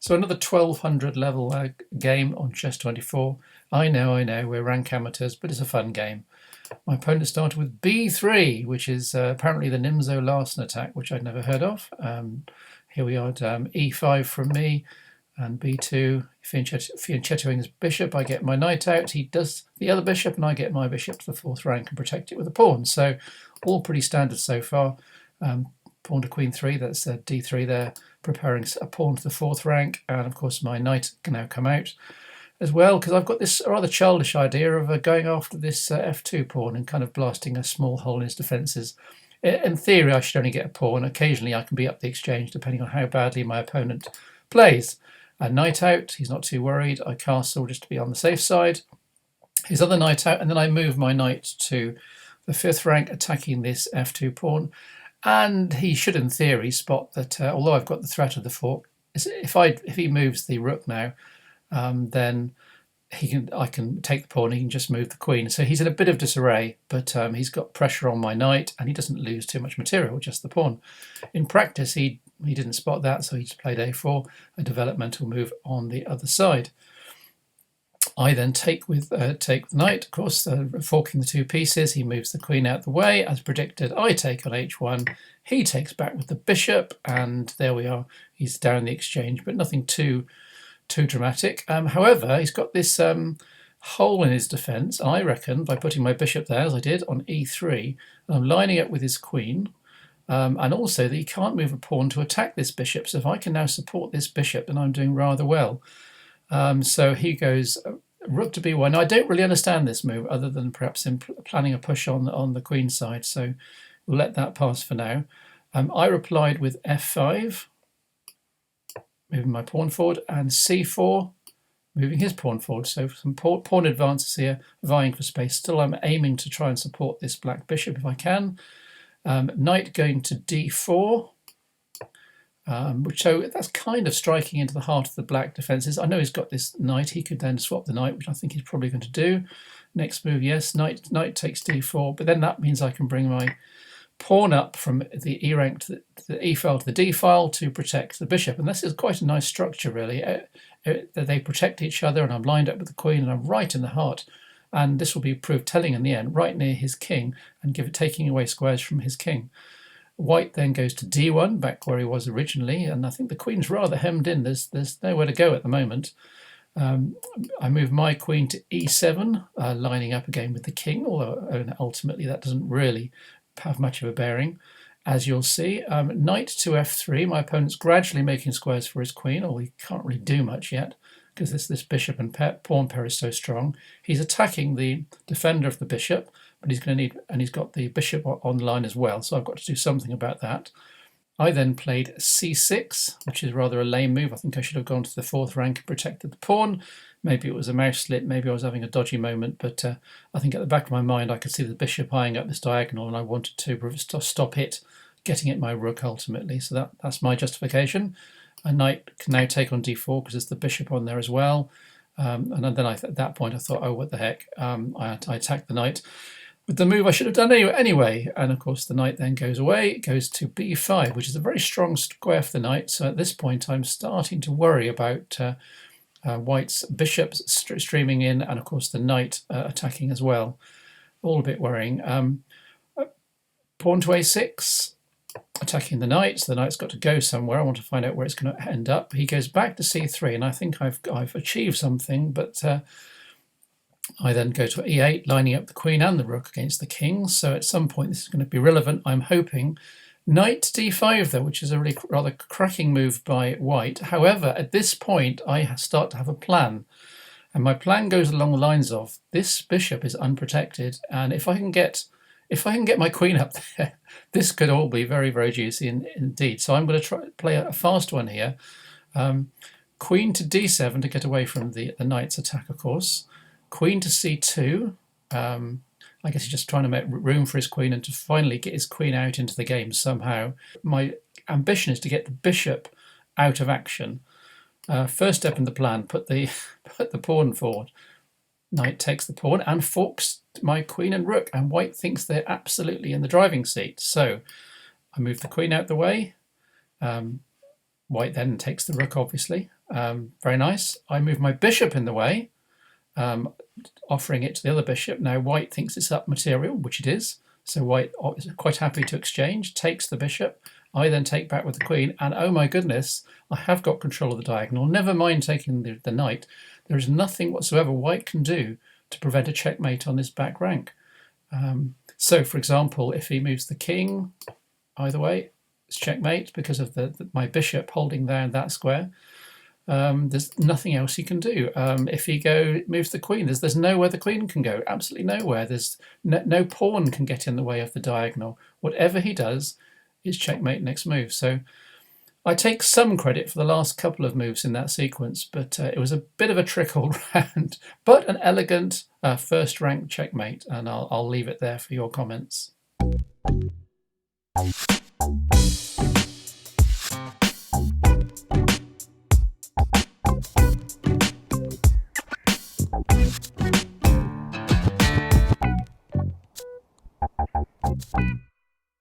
So another 1200 level game on Chess24. I know, we're rank amateurs, but it's a fun game. My opponent started with b3, which is apparently the Nimzo Larsen attack, which I'd never heard of. Here we are at e5 from me, and b2, fianchettoing his bishop. I get my knight out, he does the other bishop, and I get my bishop to the 4th rank and protect it with a pawn. So all pretty standard so far. Pawn to queen 3, that's d3 there, preparing a pawn to the 4th rank, and of course my knight can now come out as well, because I've got this rather childish idea of going after this f2 pawn and kind of blasting a small hole in his defences. In theory, I should only get a pawn. Occasionally I can be up the exchange depending on how badly my opponent plays. A knight out, he's not too worried. I castle just to be on the safe side. His other knight out, and then I move my knight to the 5th rank, attacking this f2 pawn. And he should, in theory, spot that although I've got the threat of the fork, if he moves the rook now, then I can take the pawn. He can just move the queen. So he's in a bit of disarray, but he's got pressure on my knight, and he doesn't lose too much material, just the pawn. In practice, he didn't spot that, so he just played a4, a developmental move on the other side. I then take the knight, of course, forking the 2 pieces. He moves the queen out the way. As predicted, I take on h1. He takes back with the bishop, and there we are. He's down the exchange, but nothing too dramatic. However, he's got this hole in his defence. I reckon by putting my bishop there, as I did, on e3, and I'm lining up with his queen, and also that he can't move a pawn to attack this bishop. So if I can now support this bishop, then I'm doing rather well. So he goes rook to b1. Now, I don't really understand this move other than perhaps him planning a push on the queen side, so we'll let that pass for now. I replied with f5, moving my pawn forward, and c4, moving his pawn forward. So some pawn advances here, vying for space. Still, I'm aiming to try and support this black bishop if I can. Knight going to d4. So that's kind of striking into the heart of the black defences. I know he's got this knight. He could then swap the knight, which I think he's probably going to do. Next move, yes, knight takes d4, but then that means I can bring my pawn up from the E rank to the E file to the D file to protect the bishop. And this is quite a nice structure, really. They protect each other, and I'm lined up with the queen, and I'm right in the heart. And this will be proved telling in the end, right near his king, and taking away squares from his king. White then goes to d1, back where he was originally, and I think the queen's rather hemmed in. There's nowhere to go at the moment. I move my queen to e7, lining up again with the king, although ultimately that doesn't really have much of a bearing, as you'll see. Knight to f3. My opponent's gradually making squares for his queen, although he can't really do much yet because this bishop and pawn pair is so strong. He's attacking the defender of the bishop, but he's going to need, and he's got the bishop on line as well, so I've got to do something about that. I then played c6, which is rather a lame move. I think I should have gone to the 4th rank and protected the pawn. Maybe it was a mouse slit, maybe I was having a dodgy moment, but I think at the back of my mind I could see the bishop eyeing up this diagonal, and I wanted to stop it getting at my rook ultimately. So that's my justification. A knight can now take on d4 because there's the bishop on there as well. And then at that point I thought, oh, what the heck. I attacked the knight with the move I should have done anyway. And of course the knight then goes away. It goes to b5, which is a very strong square for the knight. So at this point I'm starting to worry about White's bishop streaming in, and of course the knight attacking as well. All a bit worrying. Pawn to a6, attacking the knight. So the knight's got to go somewhere. I want to find out where it's going to end up. He goes back to c3, and I think I've achieved something, but I then go to e8, lining up the queen and the rook against the king. So at some point this is going to be relevant, I'm hoping. Knight to d5 though, which is a really rather cracking move by White. However, at this point I start to have a plan. And my plan goes along the lines of, this bishop is unprotected, and if I can get my queen up there, this could all be very, very juicy indeed. So I'm going to try play a fast one here. Queen to d7 to get away from the knight's attack, of course. Queen to c2. I guess he's just trying to make room for his queen and to finally get his queen out into the game somehow. My ambition is to get the bishop out of action. First step in the plan, put the pawn forward. Knight takes the pawn and forks my queen and rook, and White thinks they're absolutely in the driving seat. So I move the queen out the way. White then takes the rook, obviously. Very nice. I move my bishop in the way, offering it to the other bishop. Now white thinks it's up material, which it is. So white is quite happy to exchange, takes the bishop. I then take back with the queen, and oh my goodness, I have got control of the diagonal. Never mind taking the knight. There is nothing whatsoever white can do to prevent a checkmate on this back rank. So, for example, if he moves the king, either way, it's checkmate because of my bishop holding down that square. There's nothing else he can do. If he moves the queen, there's nowhere the queen can go. Absolutely nowhere. There's no pawn can get in the way of the diagonal. Whatever he does is checkmate next move. So I take some credit for the last couple of moves in that sequence, but it was a bit of a trick all round. But an elegant first rank checkmate, and I'll leave it there for your comments.